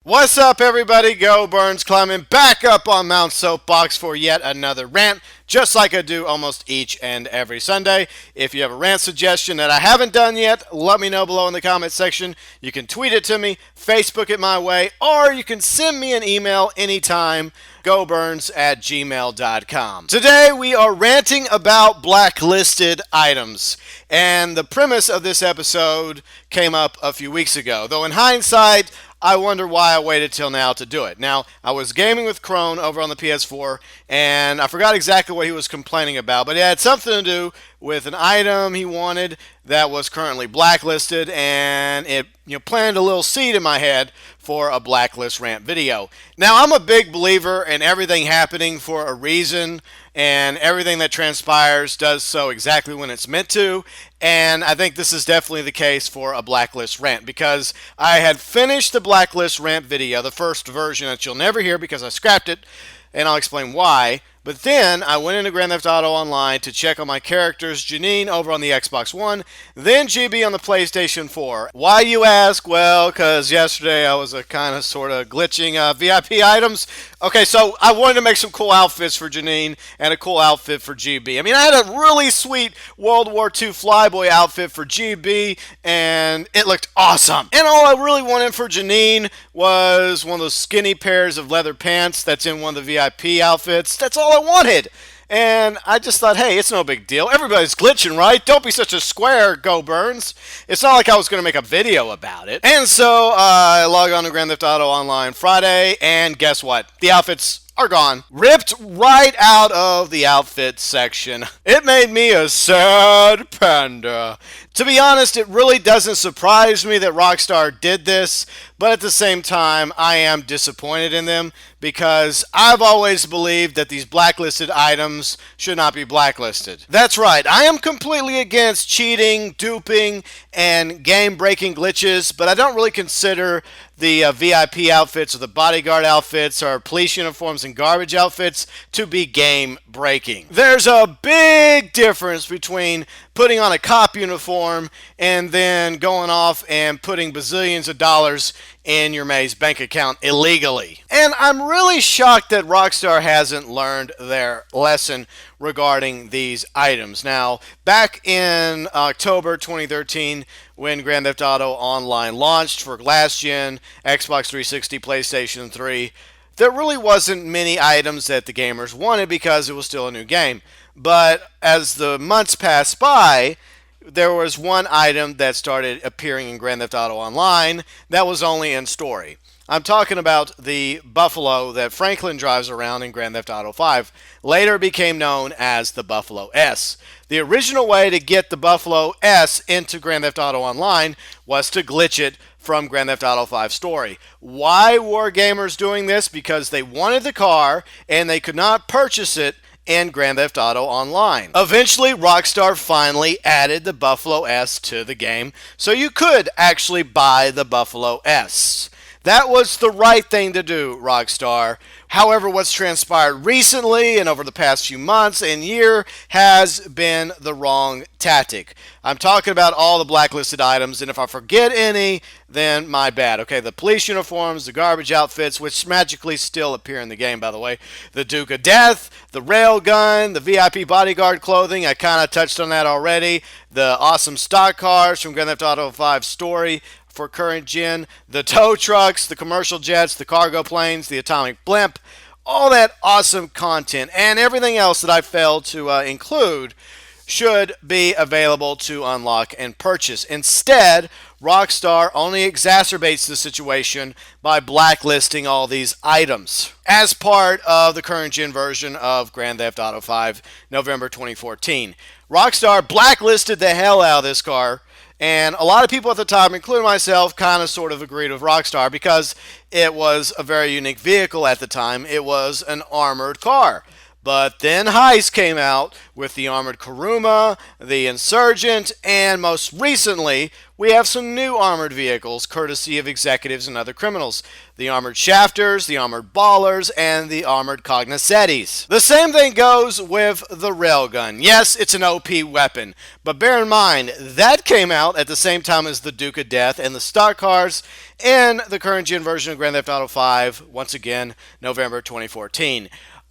What's up, everybody? GeauxBurns climbing back up on Mount Soapbox for yet another rant, just like I do almost each and every Sunday. If you have a rant suggestion that I haven't done yet, let me know below in the comment section. You can tweet it to me, Facebook it my way, or you can send me an email anytime, GeauxBurns@gmail.com. Today we are ranting about blacklisted items, and the premise of this episode came up a few weeks ago, though in hindsight, I wonder why I waited till now to do it. Now, I was gaming with Crone over on the PS4, and I forgot exactly what he was complaining about, but it had something to do with an item he wanted that was currently blacklisted, and it planted a little seed in my head for a blacklist rant video. Now, I'm a big believer in everything happening for a reason, and everything that transpires does so exactly when it's meant to. And I think this is definitely the case for a blacklist rant, because I had finished the blacklist rant video, the first version that you'll never hear because I scrapped it, and I'll explain why. But then I went into Grand Theft Auto Online to check on my characters, Janine over on the Xbox One, then GB on the PlayStation 4. Why, you ask? Well, because yesterday I was kind of sort of glitching VIP items. Okay, so I wanted to make some cool outfits for Janine and a cool outfit for GB. I mean, I had a really sweet World War II flyboy outfit for GB, and it looked awesome. And all I really wanted for Janine was one of those skinny pairs of leather pants that's in one of the VIP outfits. That's all I wanted. And I just thought, hey, it's no big deal. Everybody's glitching, right? Don't be such a square, GeauxBurns. It's not like I was going to make a video about it. And so I log on to Grand Theft Auto Online Friday, and guess what? The outfits are gone. Ripped right out of the outfit section. It made me a sad panda. To be honest, it really doesn't surprise me that Rockstar did this, but at the same time, I am disappointed in them because I've always believed that these blacklisted items should not be blacklisted. That's right, I am completely against cheating, duping, and game-breaking glitches, but I don't really consider the VIP outfits or the bodyguard outfits or police uniforms and garbage outfits to be game breaking. There's a big difference between putting on a cop uniform and then going off and putting bazillions of dollars in your May's bank account illegally. And I'm really shocked that Rockstar hasn't learned their lesson regarding these items. Now, back in October 2013, when Grand Theft Auto Online launched for last gen, Xbox 360, PlayStation 3, there really wasn't many items that the gamers wanted because it was still a new game. But as the months passed by, there was one item that started appearing in Grand Theft Auto Online that was only in story. I'm talking about the Buffalo that Franklin drives around in Grand Theft Auto 5. Later became known as the Buffalo S. The original way to get the Buffalo S into Grand Theft Auto Online was to glitch it from Grand Theft Auto 5 story. Why were gamers doing this? Because they wanted the car and they could not purchase it in Grand Theft Auto Online. Eventually, Rockstar finally added the Buffalo S to the game, so you could actually buy the Buffalo S. That was the right thing to do, Rockstar. However, what's transpired recently and over the past few months and year has been the wrong tactic. I'm talking about all the blacklisted items, and if I forget any, then my bad. Okay, the police uniforms, the garbage outfits, which magically still appear in the game, by the way, the Duke of Death, the railgun, the VIP bodyguard clothing, I kind of touched on that already, the awesome stock cars from Grand Theft Auto 5 story, for current gen, the tow trucks, the commercial jets, the cargo planes, the atomic blimp, all that awesome content and everything else that I failed to include should be available to unlock and purchase. Instead, Rockstar only exacerbates the situation by blacklisting all these items as part of the current gen version of Grand Theft Auto 5, November 2014. Rockstar blacklisted the hell out of this car. And a lot of people at the time, including myself, kind of sort of agreed with Rockstar because it was a very unique vehicle at the time. It was an armored car. But then Heist came out with the Armored Kuruma, the Insurgent, and most recently, we have some new armored vehicles courtesy of executives and other criminals. The Armored Shafters, the Armored Ballers, and the Armored Cognoscetis. The same thing goes with the Railgun. Yes, it's an OP weapon, but bear in mind, that came out at the same time as the Duke of Death and the stock cars in the current gen version of Grand Theft Auto 5, once again, November 2014.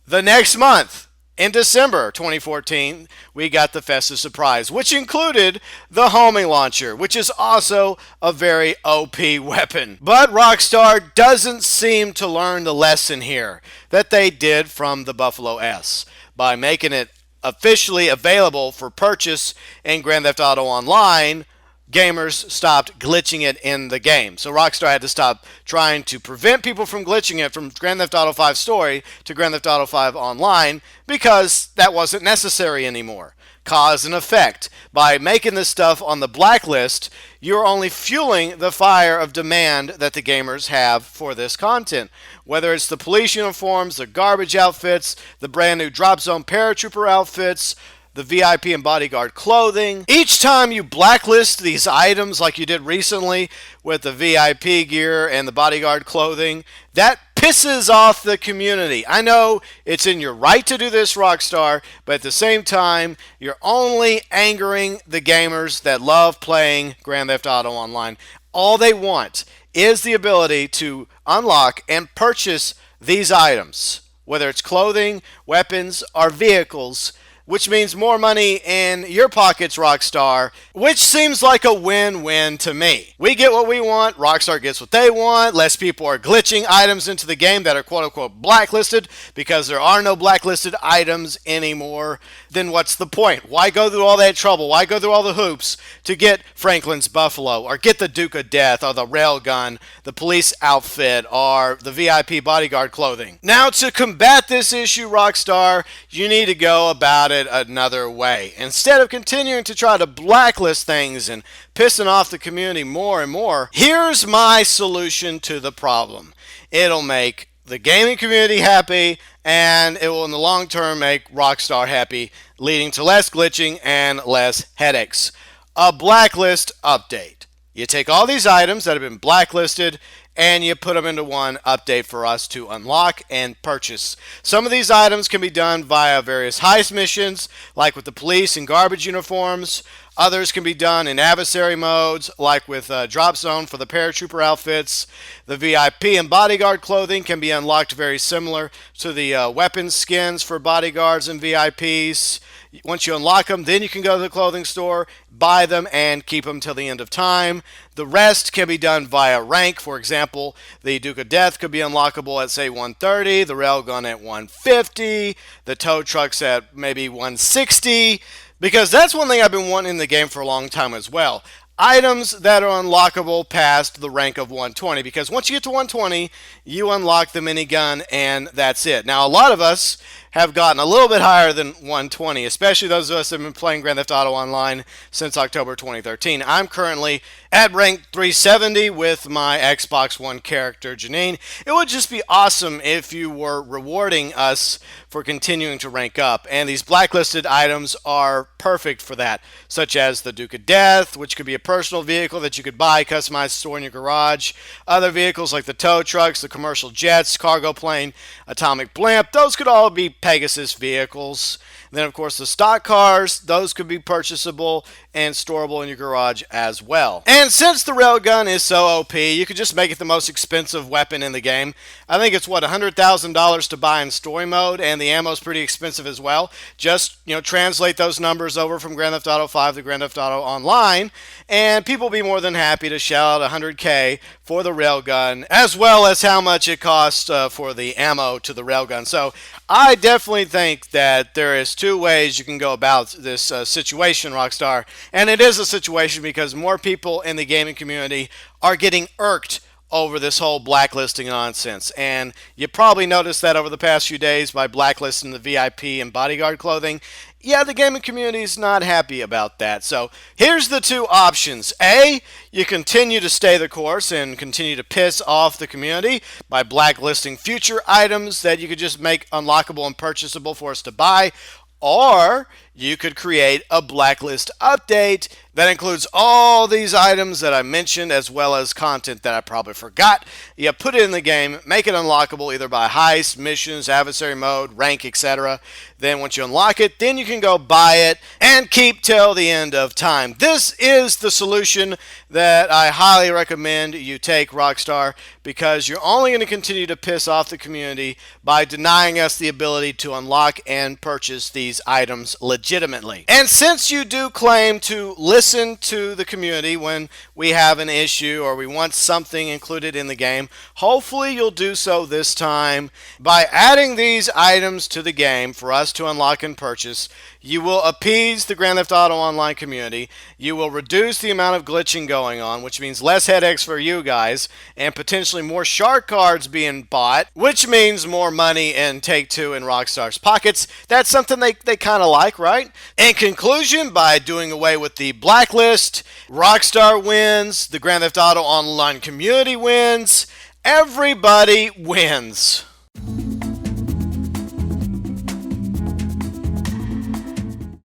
The next month, in December 2014, we got the Festive Surprise, which included the homing launcher, which is also a very OP weapon. But Rockstar doesn't seem to learn the lesson here that they did from the Buffalo S by making it officially available for purchase in Grand Theft Auto Online. Gamers stopped glitching it in the game. So Rockstar had to stop trying to prevent people from glitching it from Grand Theft Auto 5 Story to Grand Theft Auto 5 Online because that wasn't necessary anymore. Cause and effect. By making this stuff on the Blacklist, you're only fueling the fire of demand that the gamers have for this content. Whether it's the police uniforms, the garbage outfits, the brand new Drop Zone paratrooper outfits, the VIP and bodyguard clothing. Each time you blacklist these items like you did recently with the VIP gear and the bodyguard clothing, that pisses off the community. I know it's in your right to do this, Rockstar, but at the same time, you're only angering the gamers that love playing Grand Theft Auto Online. All they want is the ability to unlock and purchase these items, whether it's clothing, weapons, or vehicles, which means more money in your pockets, Rockstar, which seems like a win-win to me. We get what we want, Rockstar gets what they want, less people are glitching items into the game that are quote-unquote blacklisted because there are no blacklisted items anymore. Then what's the point? Why go through all that trouble? Why go through all the hoops to get Franklin's Buffalo or get the Duke of Death or the Railgun, the police outfit, or the VIP bodyguard clothing? Now, to combat this issue, Rockstar, you need to go about it another way. Instead of continuing to try to blacklist things and pissing off the community more and more, here's my solution to the problem. It'll make the gaming community happy, and it will in the long term make Rockstar happy, leading to less glitching and less headaches. A blacklist update. You take all these items that have been blacklisted and you put them into one update for us to unlock and purchase. Some of these items can be done via various heist missions, like with the police and garbage uniforms. Others can be done in adversary modes, like with Drop Zone for the paratrooper outfits. The VIP and bodyguard clothing can be unlocked very similar to the weapons skins for bodyguards and VIPs. Once you unlock them, then you can go to the clothing store, buy them, and keep them till the end of time. The rest can be done via rank. For example, the Duke of Death could be unlockable at, say, 130, the Railgun at 150, the tow trucks at maybe 160, because that's one thing I've been wanting in the game for a long time as well. Items that are unlockable past the rank of 120, because once you get to 120, you unlock the minigun, and that's it. Now, a lot of us have gotten a little bit higher than 120, especially those of us that have been playing Grand Theft Auto Online since October 2013. I'm currently at rank 370 with my Xbox One character, Janine. It would just be awesome if you were rewarding us for continuing to rank up, and these blacklisted items are perfect for that, such as the Duke of Death, which could be a personal vehicle that you could buy, customize, store in your garage. Other vehicles like the tow trucks, the commercial jets, cargo plane, atomic blimp, those could all be Pegasus vehicles. And then, of course, the stock cars, those could be purchasable and storable in your garage as well. And since the railgun is so OP, you could just make it the most expensive weapon in the game. I think it's, what, $100,000 to buy in story mode, and the ammo's pretty expensive as well. Just, translate those numbers over from Grand Theft Auto 5 to Grand Theft Auto Online, and people will be more than happy to shell out $100K for the railgun, as well as how much it costs for the ammo to the railgun. So I definitely think that there is two ways you can go about this situation, Rockstar. And it is a situation because more people in the gaming community are getting irked over this whole blacklisting nonsense. And you probably noticed that over the past few days by blacklisting the VIP and bodyguard clothing. Yeah, the gaming community is not happy about that. So here's the two options. A, you continue to stay the course and continue to piss off the community by blacklisting future items that you could just make unlockable and purchasable for us to buy. Or you could create a blacklist update that includes all these items that I mentioned, as well as content that I probably forgot. You put it in the game, make it unlockable either by heist, missions, adversary mode, rank, etc. Then once you unlock it, then you can go buy it and keep till the end of time. This is the solution that I highly recommend you take, Rockstar, because you're only going to continue to piss off the community by denying us the ability to unlock and purchase these items legitimately. And since you do claim to listen to the community when we have an issue or we want something included in the game, hopefully you'll do so this time by adding these items to the game for us to unlock and purchase. You will appease the Grand Theft Auto Online community. You will reduce the amount of glitching going on, which means less headaches for you guys, and potentially more shark cards being bought, which means more money in Take-Two and Rockstar's pockets. That's something they kind of like, right? In conclusion, by doing away with the blacklist, Rockstar wins, the Grand Theft Auto Online community wins, everybody wins.